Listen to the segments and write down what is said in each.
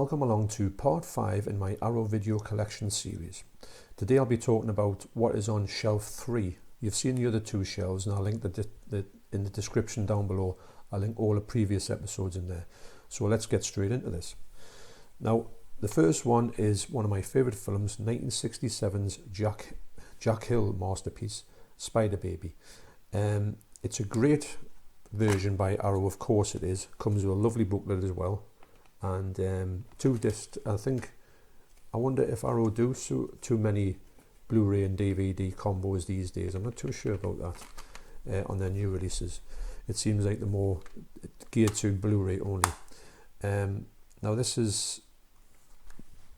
welcome along to part 5 in my Arrow video collection series. Today I'll be talking about what is on shelf 3. You've seen the other 2 shelves and I'll link in the description down below. I'll link all the previous episodes in there. So let's get straight into this. Now the first one is one of my favourite films, 1967's Jack Hill masterpiece, Spider Baby. It's a great version by Arrow, of course it is. Comes with a lovely booklet as well. And 2 discs. I wonder if Arrow do too many Blu-ray and DVD combos these days. I'm not too sure about that on their new releases. It seems like they're more geared to Blu-ray only. Now it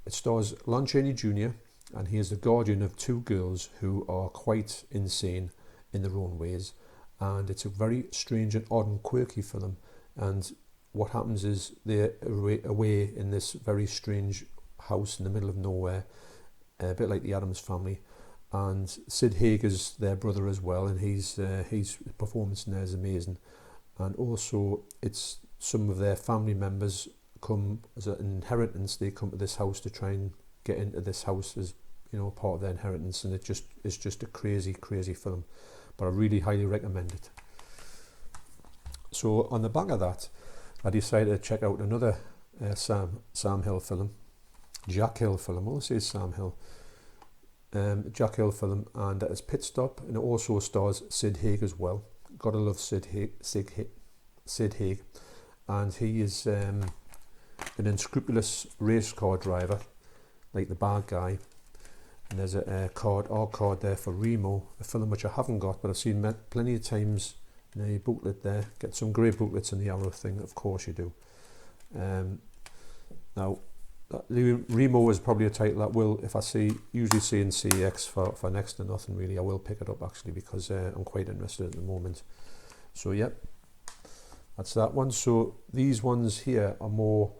stars Lon Chaney Jr. and he is the guardian of 2 girls who are quite insane in their own ways. And it's a very strange and odd and quirky film. And what happens is they're away in this very strange house in the middle of nowhere, a bit like the Addams Family, and Sid Haig is their brother as well, and his performance in there is amazing. And also it's some of their family members come as an inheritance. They come to this house to try and get into this house as, you know, part of their inheritance, and it's just a crazy film, but I really highly recommend it. So on the back of that, I decided to check out another Sam Hill film, Jack Hill film. I want to say Sam Hill. Jack Hill film, and that is Pit Stop, and it also stars Sid Haig as well. Gotta love Sid Haig, and he is an unscrupulous race car driver, like the bad guy. And there's a card there for Remo, a film which I haven't got, but I've seen plenty of times. A booklet there. Get some great booklets in the Arrow thing, of course you do. Now Remo is probably a title that will, if I usually see in CX for next to nothing really, I will pick it up actually, because I'm quite interested at the moment. So yep, that's that one. So these ones here are more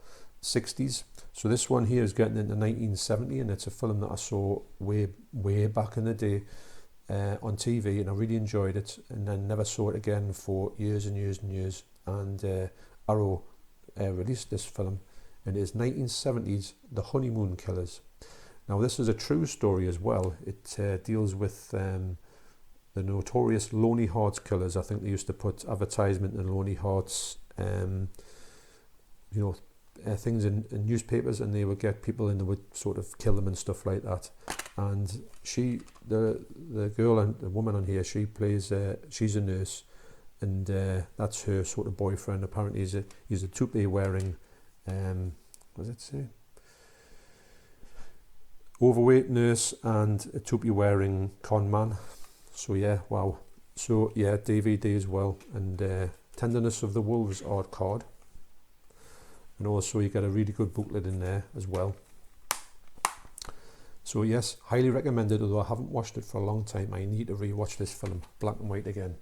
60s. So this one here is getting into 1970, and it's a film that I saw way back in the day on TV, and I really enjoyed it, and then never saw it again for years and years and years. And Arrow released this film, and it is 1970s The Honeymoon Killers. Now this is a true story as well. It deals with the notorious Lonely Hearts Killers. I think they used to put advertisement in Lonely Hearts things in newspapers, and they would get people and they would sort of kill them and stuff like that. And the girl and the woman on here, she plays she's a nurse, and that's her sort of boyfriend. Apparently he's a toupee wearing what does it say, overweight nurse and a toupee wearing con man. So yeah, wow. So yeah, DVD as well, and Tenderness of the Wolves art card. And also you get a really good booklet in there as well. So yes, highly recommended, although I haven't watched it for a long time. I need to rewatch this film, black and white again.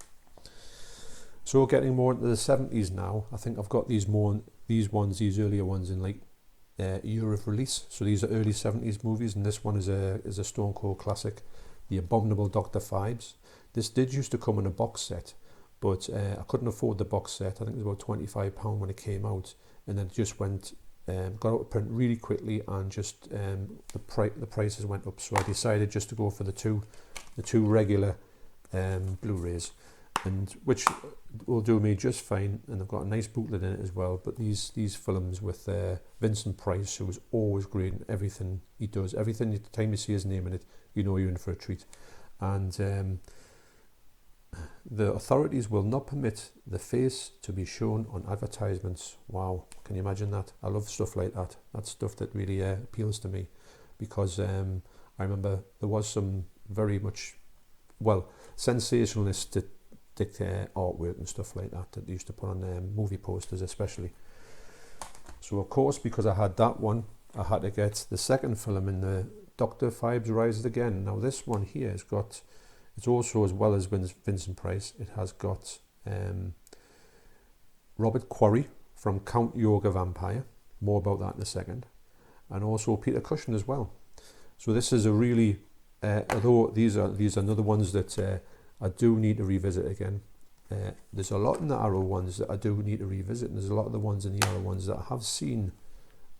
So getting more into the 70s now, I think I've got these earlier ones in like year of release. So these are early 70s movies, and this one is a Stone Cold classic, The Abominable Dr. Phibes. This did used to come in a box set, but I couldn't afford the box set. I think it was about £25 when it came out, and then it just got out of print really quickly, and just the prices went up. So I decided just to go for the two regular Blu-rays, and which will do me just fine. And I've got a nice booklet in it as well. But these films with Vincent Price, who is always great in everything he does, the time you see his name in it, you know you're in for a treat. And the authorities will not permit the face to be shown on advertisements. Wow, can you imagine that? I love stuff like that. That's stuff that really appeals to me, because I remember there was some very much, sensationalistic artwork and stuff like that they used to put on movie posters especially. So of course, because I had that one, I had to get the second film in the Dr. Phibes Rises Again. Now this one here has got, it's also, as well as Vincent Price, it has got Robert Quarry from Count Yorga Vampire. More about that in a second. And also Peter Cushing as well. So this is a really, although these are another ones that I do need to revisit again. There's a lot in the Arrow ones that I do need to revisit, and there's a lot of the ones in the Arrow ones that I have seen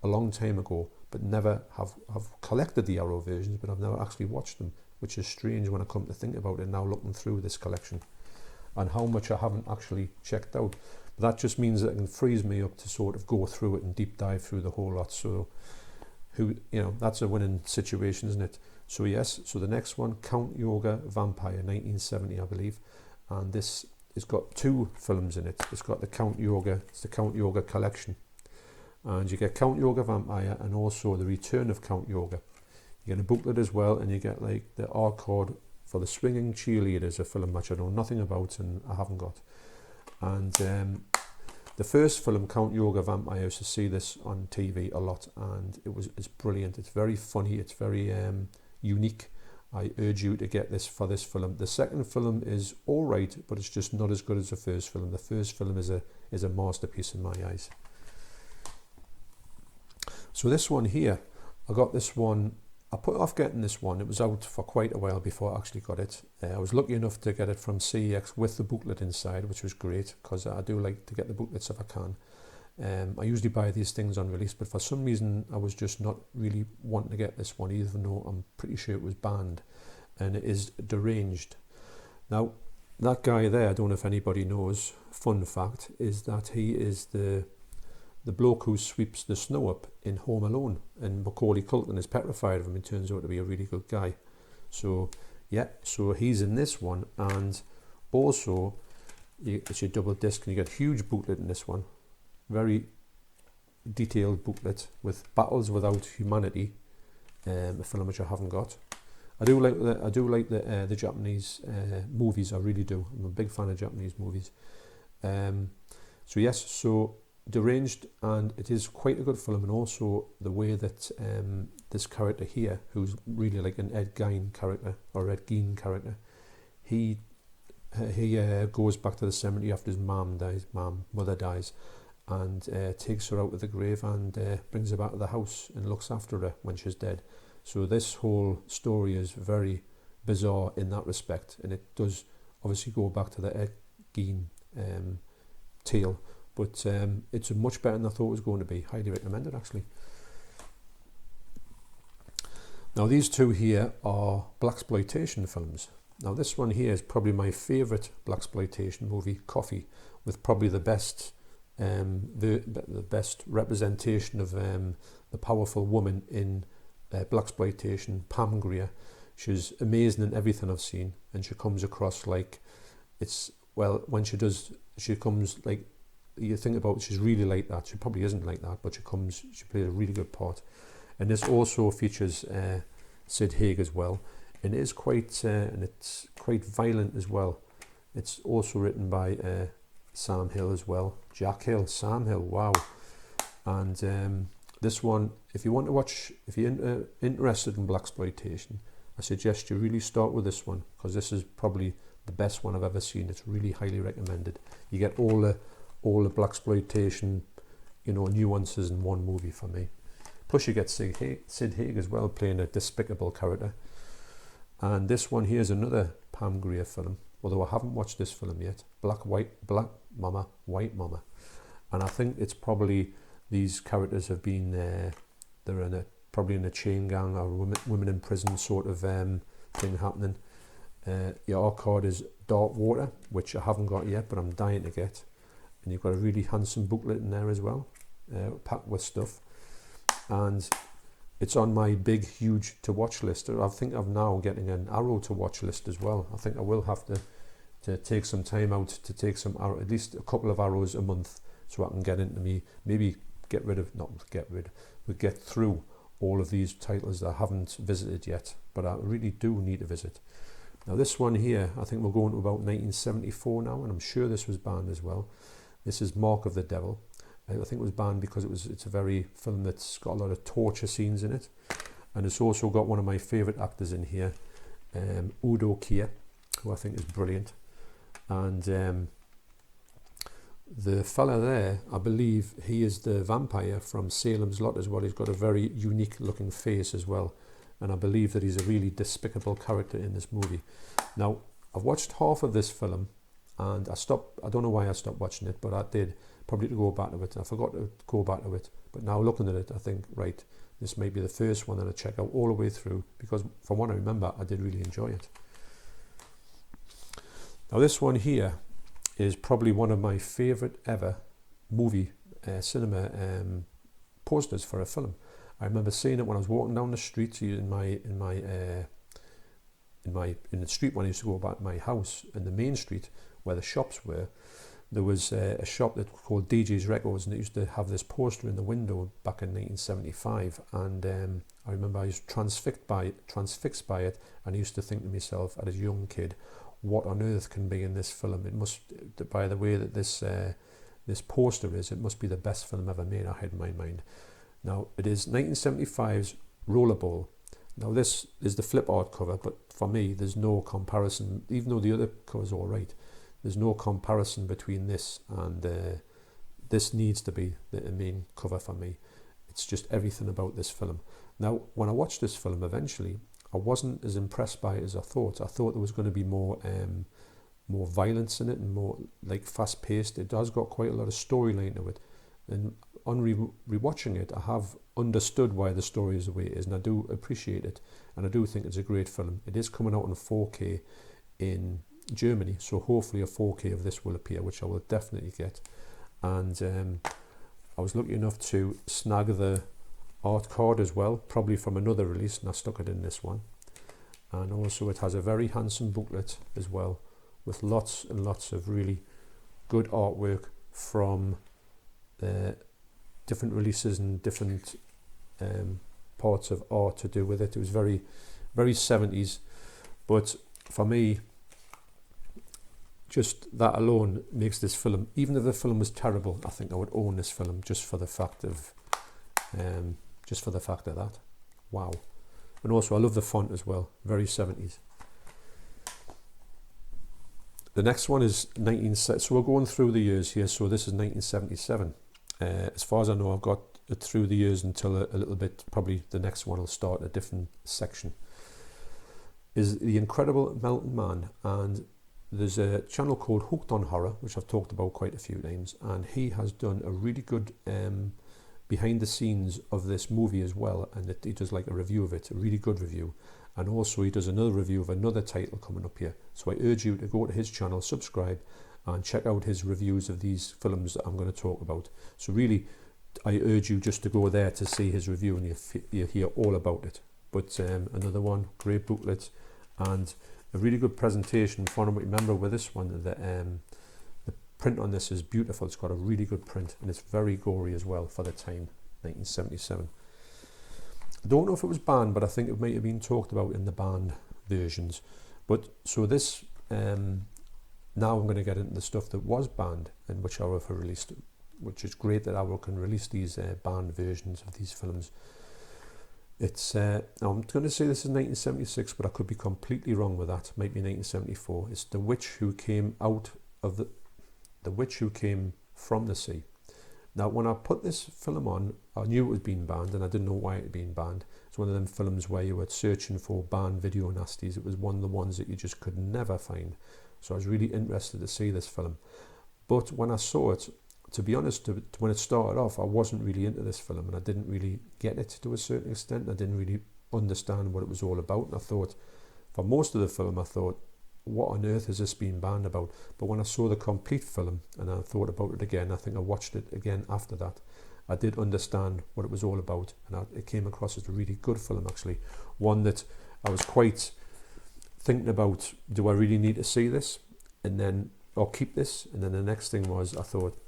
a long time ago, but never have collected the Arrow versions, but I've never actually watched them, which is strange when I come to think about it now, looking through this collection and how much I haven't actually checked out. But that just means that it frees me up to sort of go through it and deep dive through the whole lot. So that's a winning situation, isn't it? So yes, so the next one, Count Yoga Vampire, 1970, I believe, and this has got 2 films in it. It's got the Count Yoga collection, and you get Count Yoga Vampire and also the Return of Count Yoga. You get a booklet as well, and you get like the art card for the Swinging Cheerleaders, a film which I know nothing about and I haven't got. And the first film, Count Yoga Vampire, I used to see this on TV a lot, and it's brilliant. It's very funny. It's very unique. I urge you to get this for this film. The second film is all right, but it's just not as good as the first film. The first film is a masterpiece in my eyes. So this one here, I got this one. I put off getting this one. It was out for quite a while before I actually got it. I was lucky enough to get it from CEX with the booklet inside, which was great because I do like to get the booklets if I can. I usually buy these things on release, but for some reason I was just not really wanting to get this one, even though I'm pretty sure it was banned, and it is Deranged. Now, that guy there, I don't know if anybody knows, fun fact, is that he is the bloke who sweeps the snow up in Home Alone, and Macaulay Culkin is petrified of him. It turns out to be a really good guy. So yeah, so he's in this one, and also it's your double disc, and you get a huge booklet in this one. Very detailed booklet with Battles Without Humanity, a film which I haven't got. I do like the Japanese movies. I really do. I'm a big fan of Japanese movies. So yes, so Deranged, and it is quite a good film, and also the way that this character here, who's really like an Ed Gein character, he goes back to the cemetery after his mother dies, and takes her out of the grave and brings her back to the house and looks after her when she's dead. So this whole story is very bizarre in that respect, and it does obviously go back to the Ed Gein tale, but it's much better than I thought it was going to be. Highly recommended, actually. Now these two here are blaxploitation films. Now this one here is probably my favourite blaxploitation movie, Coffee, with probably the best the best representation of the powerful woman in blaxploitation, Pam Grier. She's amazing in everything I've seen, and she comes across like when she comes like, you think about, she's really like that. She probably isn't like that, but she plays a really good part. And this also features Sid Haig as well, and it's quite violent as well. It's also written by Sam Hill as well. Jack Hill, Sam Hill, wow. And this one, if you're interested in blaxploitation, I suggest you really start with this one, because this is probably the best one I've ever seen. It's really highly recommended. You get all the blaxploitation, nuances in one movie for me. Plus you get Sid Haig as well, playing a despicable character. And this one here is another Pam Grier film, although I haven't watched this film yet. Black Mama, White Mama. And I think it's probably, these characters have been, they're probably in a chain gang or women in prison sort of thing happening. Your art card is Dark Water, which I haven't got yet, but I'm dying to get. And you've got a really handsome booklet in there as well, packed with stuff. And it's on my big, huge to watch list. I think I'm now getting an Arrow to watch list as well. I think I will have to take some time out to take some Arrow, at least a couple of Arrows a month, so I can get into me, maybe get through all of these titles that I haven't visited yet, but I really do need to visit. Now this one here, I think we're going to about 1974 now, and I'm sure this was banned as well. This is Mark of the Devil. I think it was banned because it's a very film that's got a lot of torture scenes in it, and it's also got one of my favourite actors in here, Udo Kier, who I think is brilliant. And the fella there, I believe he is the vampire from Salem's Lot as well. He's got a very unique looking face as well, and I believe that he's a really despicable character in this movie. Now, I've watched half of this film, and I don't know why I stopped watching it, but I did, probably to go back to it. I forgot to go back to it, but now looking at it, I think, right, this may be the first one that I check out all the way through, because from what I remember, I did really enjoy it. Now this one here is probably one of my favourite ever movie cinema posters for a film. I remember seeing it when I was walking down the street in the street when I used to go back to my house, in the main street where the shops were. There was a shop that called DJ's Records, and it used to have this poster in the window back in 1975. And I remember I was transfixed by it, and I used to think to myself as a young kid, what on earth can be in this film? It must, by the way that this poster is, it must be the best film ever made, I had in my mind. Now, it is 1975's Rollerball. Now, this is the flip art cover, but for me, there's no comparison, even though the other cover's all right, there's no comparison between this and this needs to be the main cover for me. It's just everything about this film. Now, when I watched this film eventually, I wasn't as impressed by it as I thought. I thought there was going to be more violence in it and more like fast-paced. It has got quite a lot of storyline to it. And on rewatching it, I have understood why the story is the way it is, and I do appreciate it, and I do think it's a great film. It is coming out in 4K in Germany, so hopefully a 4K of this will appear, which I will definitely get. And I was lucky enough to snag the art card as well, probably from another release, and I stuck it in this one. And also it has a very handsome booklet as well, with lots and lots of really good artwork from different releases and different parts of art to do with it. It was very, very 70s, but for me, just that alone makes this film, even if the film was terrible, I think I would own this film just for the fact of that. Wow. And also I love the font as well, very 70s. The next one is so we're going through the years here. So this is 1977. As far as I know, I've got it through the years until a little bit, probably the next one will start a different section. Is The Incredible Madman, and there's a channel called Hooked on Horror, which I've talked about quite a few times, and he has done a really good behind the scenes of this movie as well, and he does like a review of it, a really good review. And also he does another review of another title coming up here. So I urge you to go to his channel, subscribe, and check out his reviews of these films that I'm going to talk about. So really, I urge you just to go there to see his review, and you'll hear all about it. But another one, great booklet, and a really good presentation. If I remember with this one, the print on this is beautiful. It's got a really good print, and it's very gory as well for the time, 1977. I don't know if it was banned, but I think it might have been talked about in the banned versions. But so this, now I'm going to get into the stuff that was banned and which I have released, which is great that I can release these banned versions of these films. It's now I'm going to say this is 1976, but I could be completely wrong with that. It might be 1974. It's The Witch Who Came Out of the Witch Who Came from the Sea. Now, when I put this film on, I knew it was being banned, and I didn't know why it had been banned. It's one of them films where you were searching for banned video nasties. It was one of the ones that you just could never find. So I was really interested to see this film. But when I saw it, to be honest, when it started off, I wasn't really into this film, and I didn't really get it to a certain extent. I didn't really understand what it was all about. And I thought, for most of the film, I thought, what on earth has this been banned about? But when I saw the complete film and I thought about it again, I think I watched it again after that, I did understand what it was all about, and it came across as a really good film, actually. One that I was quite thinking about, do I really need to see this? And then, or keep this? And then the next thing was, I thought,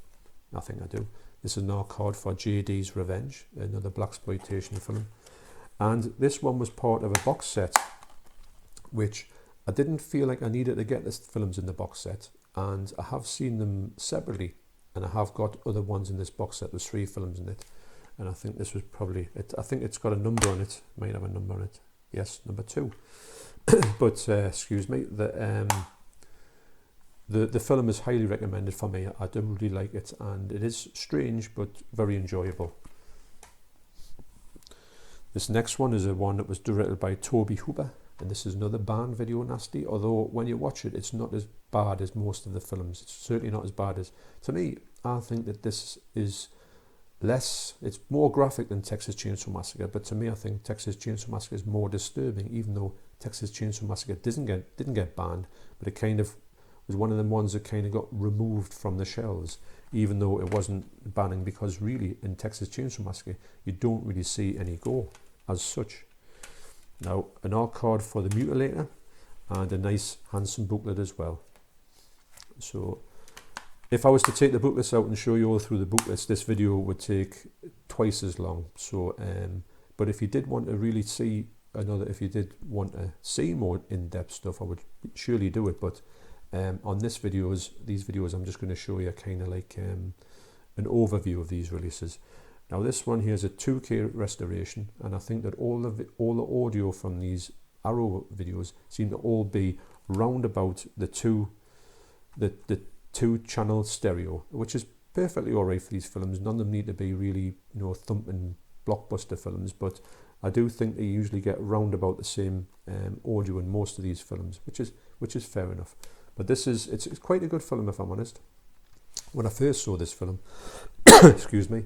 I think I do. This is now a card for JD's Revenge, another blaxploitation film. And this one was part of a box set, which I didn't feel like I needed to get the films in the box set, and I have seen them separately, and I have got other ones in this box set. There's 3 films in it, and I think this was probably it. I think it's got a number on it. Might have a number on it. Yes, number 2. But excuse me. The film is highly recommended for me. I do really like it, and it is strange but very enjoyable. This next one is a one that was directed by Toby Hooper, and this is another banned video nasty, although when you watch it, it's not as bad as most of the films. It's certainly not as bad as, to me, I think that this is it's more graphic than Texas Chainsaw Massacre, but to me, I think Texas Chainsaw Massacre is more disturbing, even though Texas Chainsaw Massacre didn't get banned, but it kind of was one of them ones that kind of got removed from the shelves, even though it wasn't banning, because really in Texas Chainsaw Massacre you don't really see any gore as such. Now, an art card for the mutilator and a nice handsome booklet as well. So if I was to take the booklets out and show you all through the booklets, this video would take twice as long. So but if you did want to really see if you did want to see more in-depth stuff, I would surely do it. But on these videos, I'm just going to show you kind of like an overview of these releases. Now, this one here is a 2K restoration, and I think that all the audio from these Arrow videos seem to all be round about the two channel stereo, which is perfectly alright for these films. None of them need to be really, thumping blockbuster films, but I do think they usually get round about the same audio in most of these films, which is fair enough. But it's quite a good film, if I'm honest. When I first saw this film, excuse me,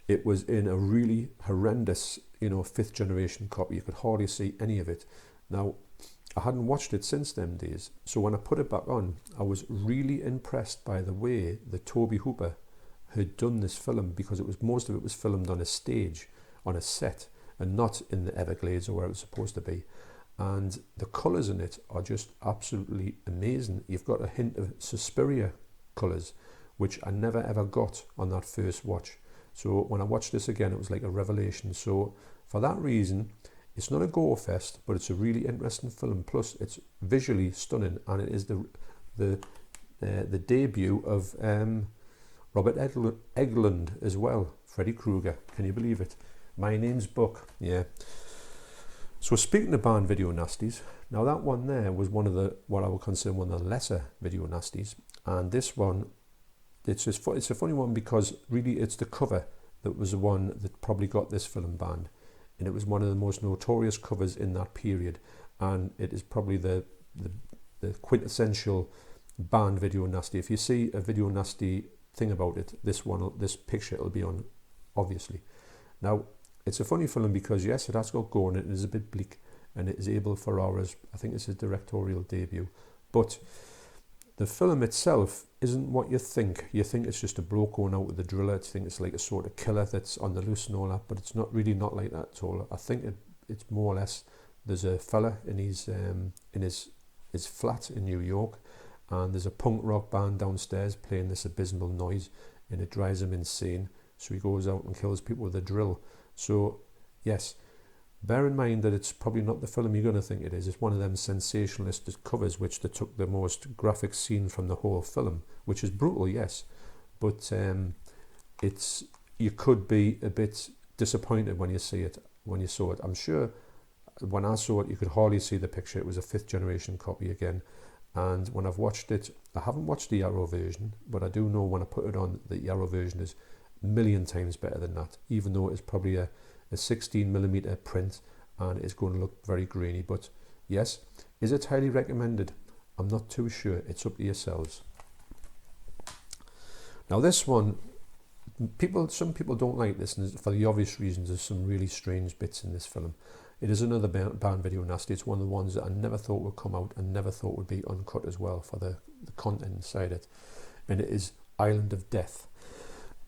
it was in a really horrendous, 5th generation copy. You could hardly see any of it. Now, I hadn't watched it since them days, so when I put it back on, I was really impressed by the way that Tobe Hooper had done this film, because most of it was filmed on a stage, on a set, and not in the Everglades or where it was supposed to be. And the colours in it are just absolutely amazing. You've got a hint of Suspiria colours, which I never ever got on that first watch. So when I watched this again, it was like a revelation. So for that reason, it's not a gore fest, but it's a really interesting film. Plus, it's visually stunning, and it is the debut of Robert Englund as well, Freddy Krueger. Can you believe it? My Name's Buck. Yeah. So speaking of banned video nasties, now that one there was what I would consider one of the lesser video nasties, and this one, it's a funny one, because really it's the cover that was the one that probably got this film banned, and it was one of the most notorious covers in that period, and it is probably the quintessential banned video nasty. If you see a video nasty thing about it, this picture it'll be on, obviously. Now, it's a funny film because, yes, it has got gore in it, it is a bit bleak, and it is Abel Ferrara's, I think it's his directorial debut, but the film itself isn't what you think. You think it's just a bloke going out with a driller. You think it's like a sort of killer that's on the loose and all that, but it's not like that at all. I think it's more or less, there's a fella in his flat in New York, and there's a punk rock band downstairs playing this abysmal noise, and it drives him insane, so he goes out and kills people with a drill. So, yes, bear in mind that it's probably not the film you're going to think it is. It's one of them sensationalist covers which they took the most graphic scene from the whole film, which is brutal, yes, but you could be a bit disappointed when you saw it. I'm sure when I saw it, you could hardly see the picture. It was a 5th generation copy again, and when I've watched it, I haven't watched the Arrow version, but I do know when I put it on, the Arrow version is a million times better than that, even though it's probably a 16mm print and it's going to look very grainy. But yes, is it highly recommended? I'm not too sure. It's up to yourselves. Now this one, some people don't like this, and for the obvious reasons. There's some really strange bits in this film. It is another banned video nasty. It's one of the ones that I never thought would come out and never thought would be uncut as well for the content inside it, and it is Island of Death.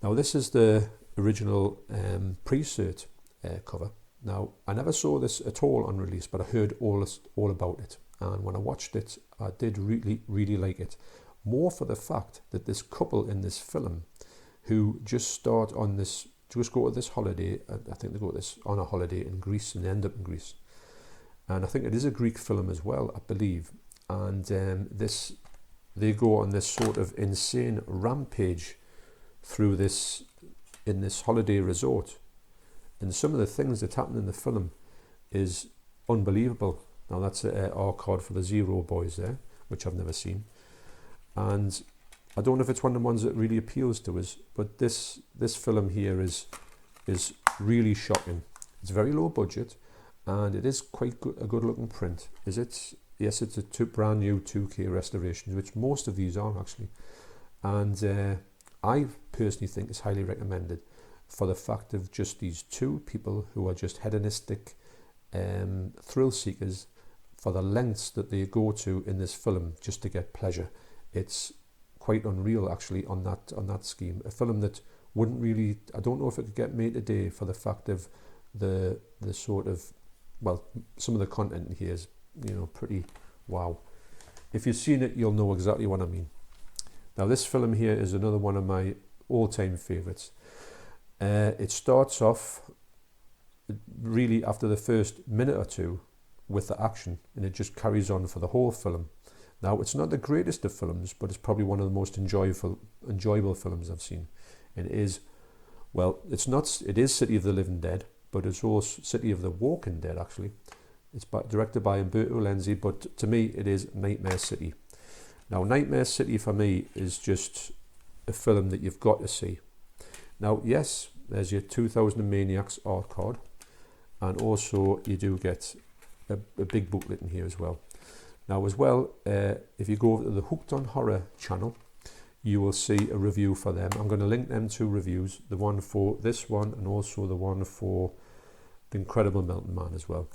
Now this is the original pre-cert cover. Now, I never saw this at all on release, but I heard all about it, and when I watched it, I did really like it, more for the fact that this couple in this film, who just go to this holiday, I think they go on a holiday in Greece, and they end up in Greece, and I think it is a Greek film as well, I believe, and they go on this sort of insane rampage through this holiday resort, and some of the things that happen in the film is unbelievable. Now that's our card for the Zero Boys there, which I've never seen, and I don't know if it's one of the ones that really appeals to us, but this film here is really shocking. It's very low budget, and it is quite good, a good looking print. Is it? Yes, it's a brand new 2K restoration, which most of these are actually, and I personally think it's highly recommended for the fact of just these two people who are just hedonistic thrill seekers, for the lengths that they go to in this film just to get pleasure. It's quite unreal actually on that scheme. A film that wouldn't really, I don't know if it could get made today, for the fact of the sort of, well, some of the content in here is, you know, pretty wow. If you've seen it, you'll know exactly what I mean. Now this film here is another one of my all-time favourites. It starts off really after the first minute or two with the action, and it just carries on for the whole film. Now it's not the greatest of films, but it's probably one of the most enjoyable films I've seen. And it is, well, it is City of the Living Dead, but it's also City of the Walking Dead actually. It's directed by Umberto Lenzi, but to me it is Nightmare City. Now Nightmare City for me is just a film that you've got to see. Now yes, there's your 2000 Maniacs art card, and also you do get a big booklet in here as well. Now as well, if you go over to the Hooked on Horror channel, you will see a review for them. I'm going to link them two reviews, the one for this one and also the one for The Incredible Mountain Man as well.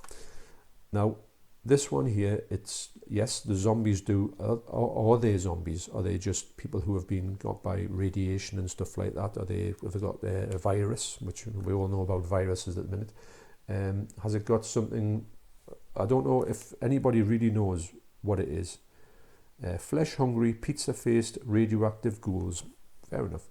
Now this one here, it's, yes, the zombies are they zombies? Are they just people who have been got by radiation and stuff like that? Have they got a virus, which we all know about viruses at the minute? Has it got something? I don't know if anybody really knows what it is. Flesh-hungry, pizza-faced, radioactive ghouls. Fair enough.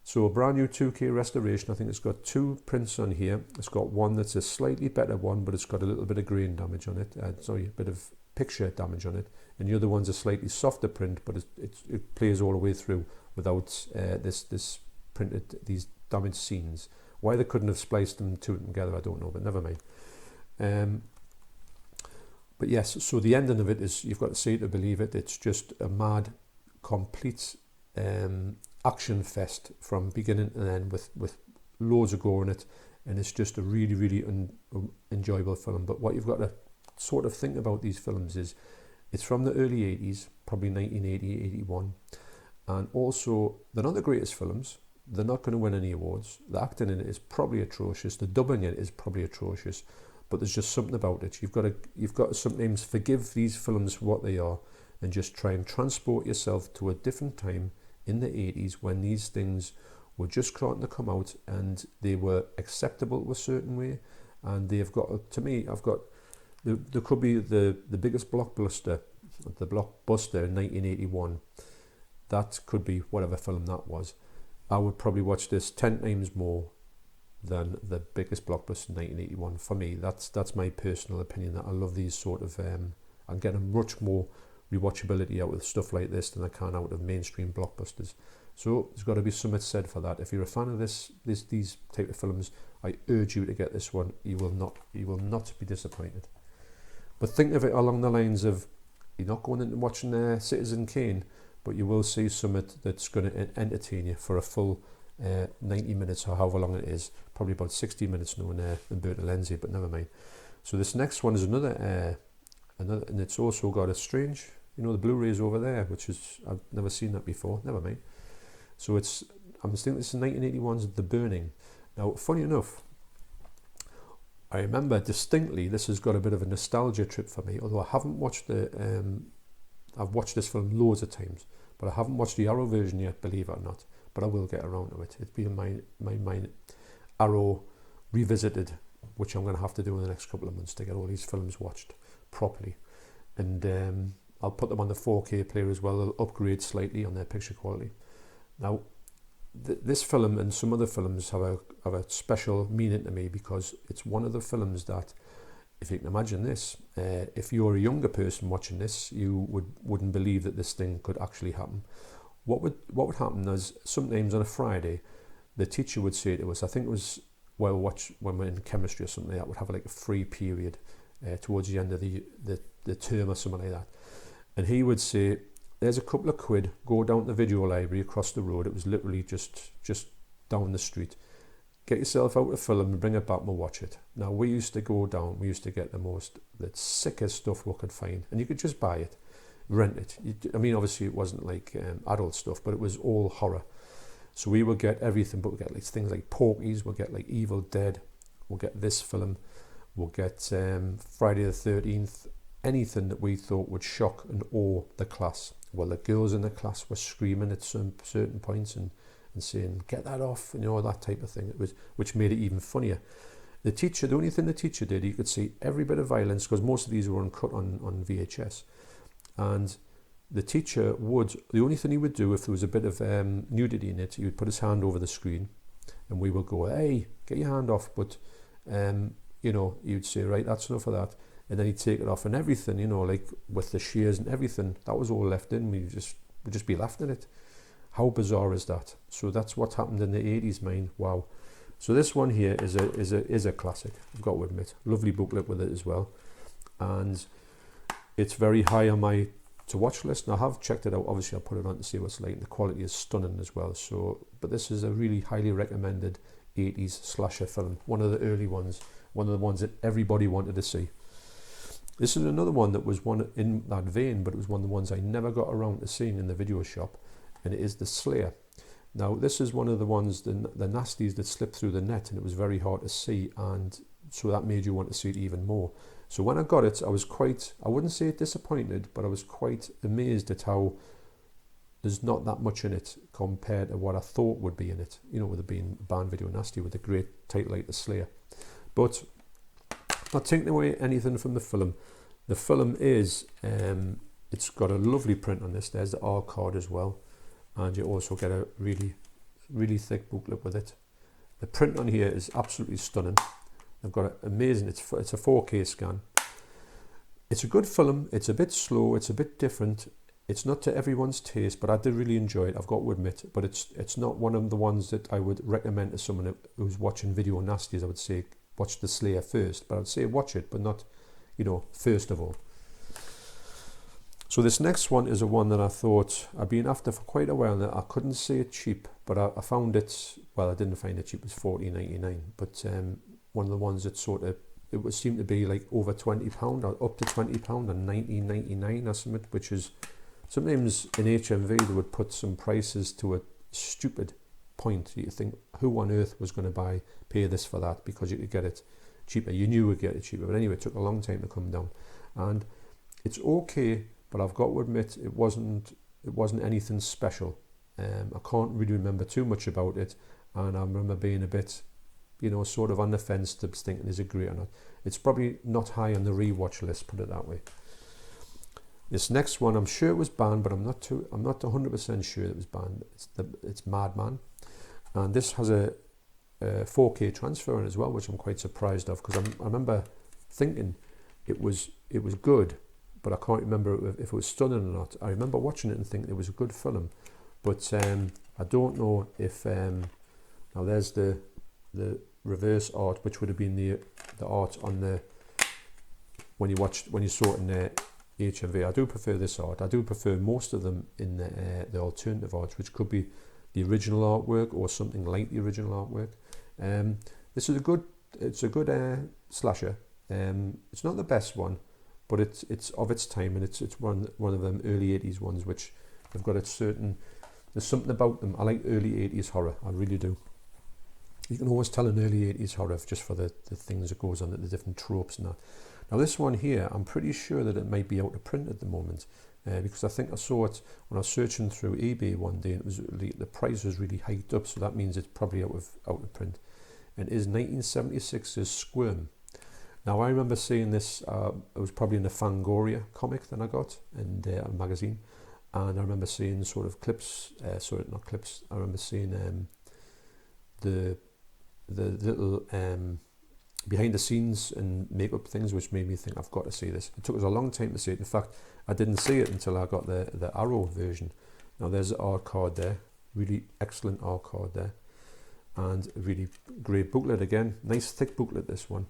So a brand new 2K restoration. I think it's got two prints on here. It's got one that's a slightly better one, but it's got a little bit of grain damage on it. A bit of picture damage on it. And the other one's a slightly softer print, but it plays all the way through without this printed, these damaged scenes. Why they couldn't have spliced them two together, I don't know, but never mind. But yes, so the ending of it is, you've got to see it to believe it. It's just a mad, complete action fest from beginning to end with loads of gore in it. And it's just a really, really enjoyable film. But what you've got to sort of think about these films is, it's from the early 80s, probably 1980, 81. And also, they're not the greatest films. They're not going to win any awards. The acting in it is probably atrocious. The dubbing in it is probably atrocious. But there's just something about it. You've got to sometimes forgive these films for what they are, and just try and transport yourself to a different time in the 80s when these things were just starting to come out and they were acceptable to a certain way. And they've got, to me, there could be the biggest blockbuster in 1981. That could be whatever film that was. I would probably watch this 10 times more than the biggest blockbuster in 1981. For me, that's my personal opinion, that I love these sort of, I'm getting much more rewatchability out of stuff like this than I can out of mainstream blockbusters. So there's got to be something said for that. If you're a fan of these type of films, I urge you to get this one. You will not be disappointed. But think of it along the lines of, you're not going into watching Citizen Kane, but you will see something that's going to entertain you for a full 90 minutes or however long it is. Probably about 60 minutes knowing Umberto Lenzi, but never mind. So this next one is another, and it's also got a strange, the Blu-rays over there, which is, I've never seen that before, never mind. So I'm thinking this is 1981's The Burning. Now, funny enough, I remember distinctly, this has got a bit of a nostalgia trip for me, although I haven't watched I've watched this film loads of times, but I haven't watched the Arrow version yet, believe it or not, but I will get around to it. It'll be in my Arrow Revisited, which I'm going to have to do in the next couple of months to get all these films watched properly. And I'll put them on the 4K player as well. They'll upgrade slightly on their picture quality. Now, this film and some other films have a special meaning to me, because it's one of the films that, if you can imagine this, if you're a younger person watching this, you wouldn't believe that this thing could actually happen. What would happen is, sometimes on a Friday, the teacher would say to us, I think it was when we're in chemistry or something like that, would have like a free period towards the end of the term or something like that, and he would say, there's a couple of quid, go down to the video library across the road. It was literally just down the street, get yourself out of film and bring it back and we'll watch it. Now, we used to go down, we used to get the sickest stuff we could find, and you could just buy it, rent it. I mean, obviously it wasn't like adult stuff, but it was all horror. So we would get everything, but we'll get like things like Porky's, we'll get like Evil Dead, we'll get this film, we'll get Friday the 13th, anything that we thought would shock and awe the class. Well, the girls in the class were screaming at some certain points and saying, get that off, and that type of thing. It was, which made it even funnier. The only thing the teacher did, you could see every bit of violence, because most of these were uncut on VHS. And the teacher the only thing he would do if there was a bit of nudity in it, he would put his hand over the screen and we would go, hey, get your hand off. But, you'd say, right, that's enough of that. And then he'd take it off and everything, like with the shears and everything, that was all left in. We'd just be laughing at it. How bizarre is that? So that's what happened in the 80s, mind. Wow. So this one here is a classic, I've got to admit. Lovely booklet with it as well. And it's very high on my to watch list, and I have checked it out. Obviously I'll put it on to see what it's like, and the quality is stunning as well. So, but this is a really highly recommended 80s slasher film, one of the early ones, one of the ones that everybody wanted to see. This is another one that was one in that vein, but it was one of the ones I never got around to seeing in the video shop, and it is The Slayer. Now this is one of the ones, the nasties that slipped through the net, and it was very hard to see, and so that made you want to see it even more. So when I got it, I was quite, I wouldn't say disappointed, but I was quite amazed at how there's not that much in it compared to what I thought would be in it, with it being banned video nasty with a great title like The Slayer. But not taking away anything from the film. The film is, it's got a lovely print on this. There's the R card as well. And you also get a really, really thick booklet with it. The print on here is absolutely stunning. They've got an amazing, it's a 4K scan. It's a good film. It's a bit slow. It's a bit different. It's not to everyone's taste, but I did really enjoy it, I've got to admit. But it's not one of the ones that I would recommend to someone who's watching video nasties. I would say watch The Slayer first, but I'd say watch it, but not, first of all. So this next one is a one that I thought I'd been after for quite a while now. I couldn't say it cheap, but I found it, well, I didn't find it cheap, it was $14.99, but one of the ones that it would seem to be like over £20 or up to £20 and $19.99 or something, which is, sometimes in HMV they would put some prices to a stupid point. You think, who on earth was going to pay this for that, because you could get it cheaper. You knew you would get it cheaper, but anyway, it took a long time to come down. And it's okay, but I've got to admit it wasn't anything special. I can't really remember too much about it, and I remember being a bit, sort of on the fence to thinking, is it great or not? It's probably not high on the rewatch list, put it that way. This next one, I'm sure it was banned, but I'm not 100% sure it was banned. It's Madman, and this has a 4K transfer in as well, which I'm quite surprised of, because I remember thinking it was good, but I can't remember if it was stunning or not. I remember watching it and thinking it was a good film, but I don't know if now there's the reverse art, which would have been the art on the when you saw it in the HMV. I do prefer this art. I do prefer most of them in the alternative art, which could be the original artwork or something like the original artwork. This is a good slasher. It's not the best one, but it's of its time, and it's one of them early 80s ones, which have got there's something about them. I like early 80s horror, I really do. You can always tell an early 80s horror just for the things that goes on, the different tropes and that. Now this one here, I'm pretty sure that it might be out of print at the moment, because I think I saw it when I was searching through eBay one day, and it was the price was really hiked up, so that means it's probably out of print. And it is 1976's Squirm. Now I remember seeing this, it was probably in the Fangoria comic that I got in a magazine, and I remember seeing sort of clips, not clips, I remember seeing the little behind the scenes and makeup things, which made me think I've got to see this. It took us a long time to see it. In fact, I didn't see it until I got the Arrow version. Now there's the art card there, really excellent art card there, and a really great booklet again, nice thick booklet this one.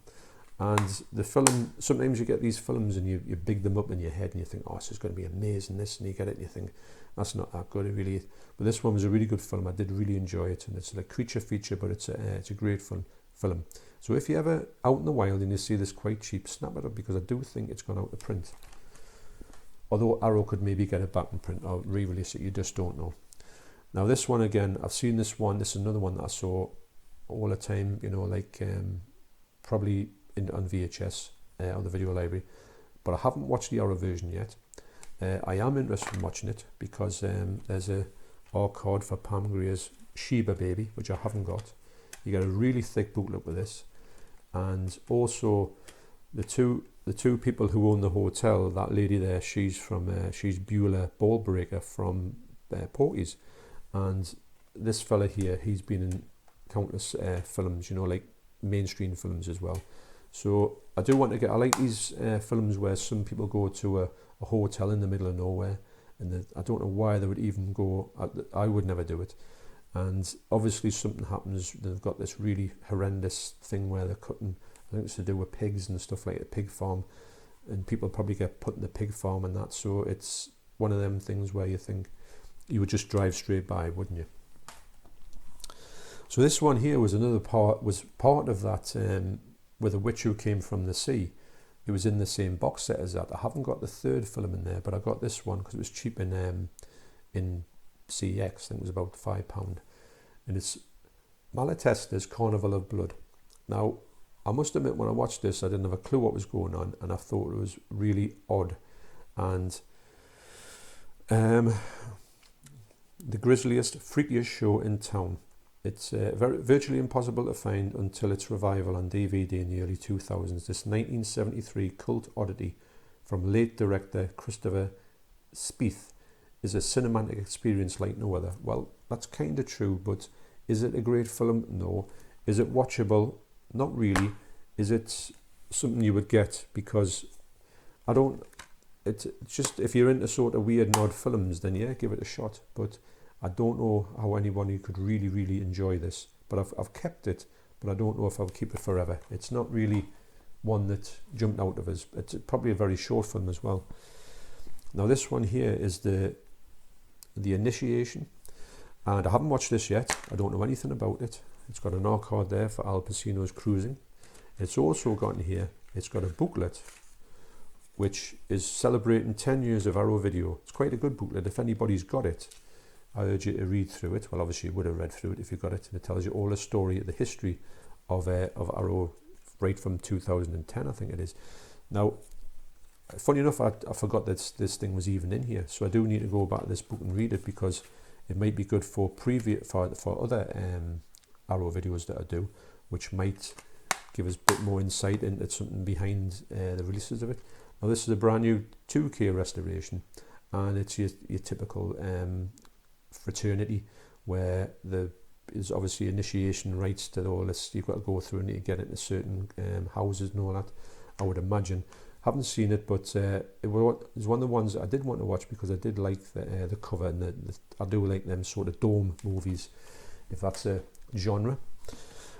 And the film, sometimes you get these films and you big them up in your head and you think, oh, this is going to be amazing, this, and you get it and you think, that's not that good, it really is. But this one was a really good film. I did really enjoy it, and it's a creature feature, but it's a great film. So if you're ever out in the wild and you see this quite cheap, snap it up, because I do think it's gone out of print. Although Arrow could maybe get it back in print or re-release it, you just don't know. Now this one again, I've seen this one. This is another one that I saw all the time, you know, like probably on VHS on the video library, but I haven't watched the Arrow version yet. I am interested in watching it because there's a R-card for Pam Grier's Sheba Baby, which I haven't got. You get a really thick booklet with this, and also the two people who own the hotel. That lady there, she's Beulah Ballbreaker from Porky's, and this fella here, he's been in countless films, you know, like mainstream films as well. So I do want to get, I like these films where some people go to a hotel in the middle of nowhere, and I don't know why they would even go. I would never do it. And obviously something happens. They've got this really horrendous thing where they're cutting, I think it's to do with pigs and stuff, like a pig farm, and people probably get put in the pig farm and that. So it's one of them things where you think you would just drive straight by, wouldn't you? So this one here was part of that with A Witch Who Came From the Sea. It was in the same box set as that. I haven't got the third film in there, but I got this one because it was cheap in CX. I think it was about £5, and it's Malatest's Carnival of Blood. Now, I must admit, when I watched this, I didn't have a clue what was going on, and I thought it was really odd. And the grisliest, freakiest show in town. It's virtually impossible to find until its revival on DVD in the early 2000s. This 1973 cult oddity from late director Christopher Spieth is a cinematic experience like no other. Well, that's kind of true, but is it a great film? No. Is it watchable? Not really. Is it something you would get? Because it's just, if you're into sort of weird and odd films, then yeah, give it a shot. But I don't know how anybody could really, really enjoy this. But I've kept it, but I don't know if I'll keep it forever. It's not really one that jumped out of us. It's probably a very short film as well. Now this one here is the Initiation, and I haven't watched this yet. I don't know anything about it. It's got an R-card there for Al Pacino's Cruising. It's also got in here, it's got a booklet which is celebrating 10 years of Arrow Video. It's quite a good booklet. If anybody's got it, I urge you to read through it. Well, obviously you would have read through it if you got it, and it tells you all the story, the history of Arrow right from 2010, I think it is. Now, funny enough, I forgot that this thing was even in here, so I do need to go back to this book and read it, because it might be good for other Arrow videos that I do, which might give us a bit more insight into something behind the releases of it. Now this is a brand new 2K restoration, and it's your typical fraternity where there's obviously initiation rites to all this. You've got to go through and you get into certain houses and all that, I would imagine. Haven't seen it, but it was one of the ones that I did want to watch because I did like the cover, and I do like them sort of dome movies, if that's a genre.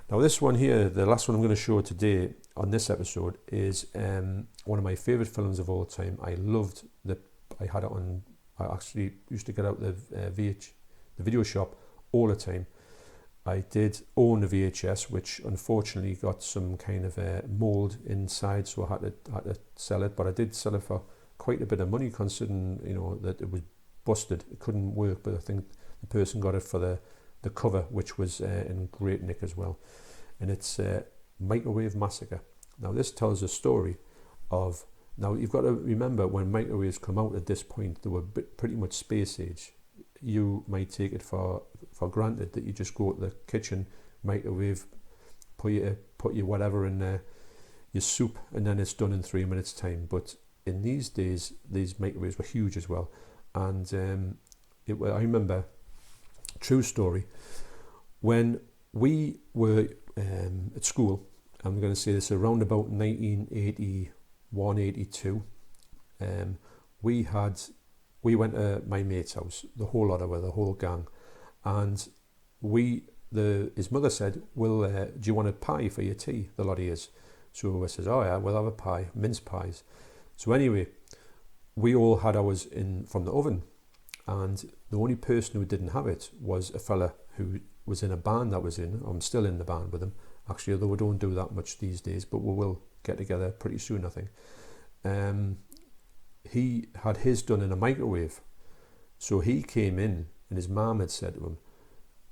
Now this one here, the last one I'm going to show today on this episode, is one of my favourite films of all time. I had it on. I actually used to get out the video shop all the time. I did own a VHS, which unfortunately got some kind of mold inside, so I had to sell it. But I did sell it for quite a bit of money, considering, you know, that it was busted. It couldn't work, but I think the person got it for the cover, which was in great nick as well. And it's Microwave Massacre. Now this tells a story of, now you've got to remember, when microwaves come out at this point, they were pretty much space age. You might take it for granted that you just go to the kitchen, microwave, put your whatever in there, your soup, and then it's done in 3 minutes time. But in these days, these microwaves were huge as well. And I remember, true story, when we were at school, I'm going to say this around about 1981, 82, we went to my mate's house, the whole lot of us, the whole gang, and his mother said, "Well, do you want a pie for your tea?" The lot of years. So I says, oh yeah, we'll have a pie, mince pies. So anyway, we all had ours in from the oven, and the only person who didn't have it was a fella who was in a band that was in. I'm still in the band with him, actually, although we don't do that much these days, but we will get together pretty soon, I think. He had his done in a microwave. So he came in, and his mum had said to him,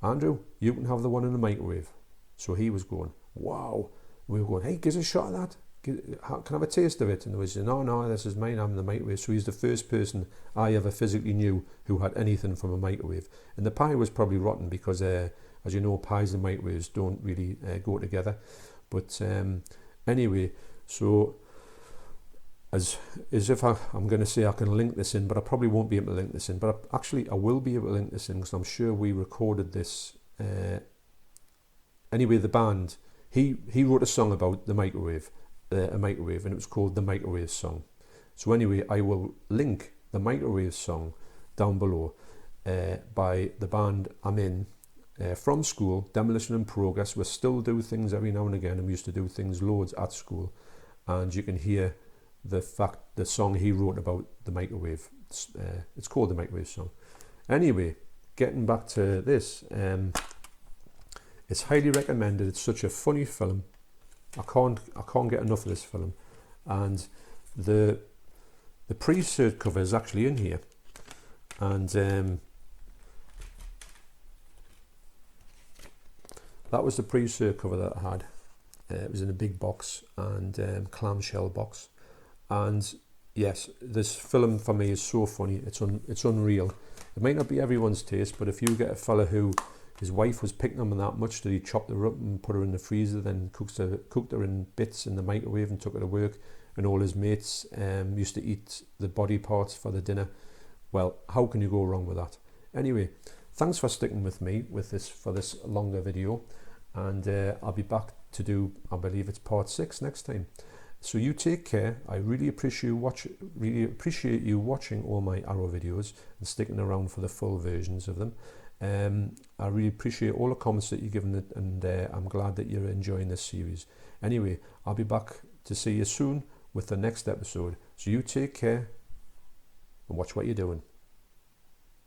Andrew, you can have the one in the microwave. So he was going, wow. We were going, hey, give us a shot of that. Can I have a taste of it? And he was saying, no, this is mine, I'm in the microwave. So he's the first person I ever physically knew who had anything from a microwave. And the pie was probably rotten because, as you know, pies and microwaves don't really go together. But anyway, so as if I'm going to say I can link this in, but I probably won't be able to link this in. But actually, I will be able to link this in because I'm sure we recorded this. Anyway, the band, he wrote a song about the microwave. A microwave, and it was called The Microwave Song. So anyway, I will link the microwave song down below by the band I'm in from school, Demolition in Progress. We still do things every now and again, and we used to do things loads at school, and you can hear the song he wrote about the microwave. It's called The Microwave Song. Anyway, getting back to this, it's highly recommended. It's such a funny film. I can't get enough of this film, and the pre-cert cover is actually in here, and that was the pre-cert cover that I had. It was in a big box and clamshell box, and yes, this film for me is so funny. It's unreal. It might not be everyone's taste, but if you get a fella who his wife was picking them that much that he chopped her up and put her in the freezer, then cooked her in bits in the microwave and took her to work, and all his mates used to eat the body parts for the dinner. Well, how can you go wrong with that? Anyway, thanks for sticking with me for this longer video, and I'll be back to do, I believe it's part 6 next time. So you take care. I really appreciate you watching all my Arrow videos and sticking around for the full versions of them. I really appreciate all the comments that you've given it, and I'm glad that you're enjoying this series. Anyway, I'll be back to see you soon with the next episode. So you take care and watch what you're doing.